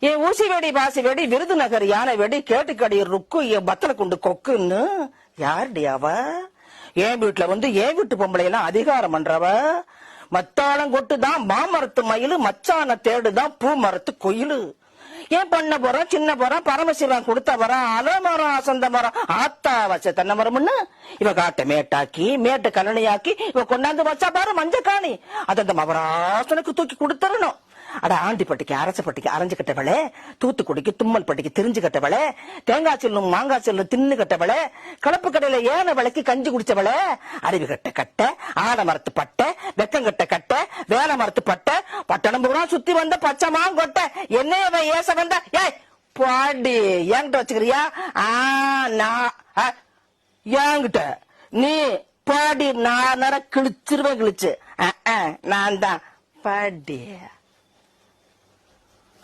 என் ஊசி வெடி பாசி வெடி விருதுநகர் யானை வெடி கேட்டுக்கடி ருக்கு என் பத்தல குண்டு கொக்குன்னு யாருடி அவ? என் வீட்டுல வந்து என் வீட்டு பொம்பளை எல்லாம் அதிகாரம் பண்றவ. மத்தாளம் கொட்டுதான் மாமரத்து மயிலு, மச்சான தேடுதான் பூ மரத்து கோயிலு. ஏன் பண்ண போறோம் சின்ன போறோம் பரமசிவன் கொடுத்த வரம் அலமரம் அசந்த மரம் ஆத்தா வச்ச தென்னை மரம்னு இவ காட்ட மேட்டாக்கி மேட்டு கலனியாக்கி இவ கொண்டாந்து வச்சா பாரு மஞ்ச காணி அது அந்த மவராசனுக்கு தூக்கி கொடுத்துடணும். அட ஆண்டிப்பட்டிக்கு அரசப்பட்டிக்கு அரைஞ்சுக்கிட்டவளே, தூத்துக்குடிக்கு தும்மல் பட்டிக்கு தெரிஞ்சுக்கிட்டவளே, தேங்காய் செல்லும் மாங்காய் செல்லும் தின்னு கட்டவளே, கலப்பு கடையில ஏன விளக்கி கஞ்சி குடிச்சவளே, அறிவு கட்ட கட்ட ஆட மரத்து பட்டை வெக்கங்கட்ட கட்ட வேலை மரத்து பட்டை பட்டணம் பூரா சுத்தி வந்த பச்சை மாங்கொட்டை என்னைய ஏச வந்த ஏய் பாடி என்கிட்ட வச்சுக்கிறியா? என்கிட்ட நீ பாடி நான் கிழிச்சிருவேன் கிழிச்சு நான் தான் பாடி.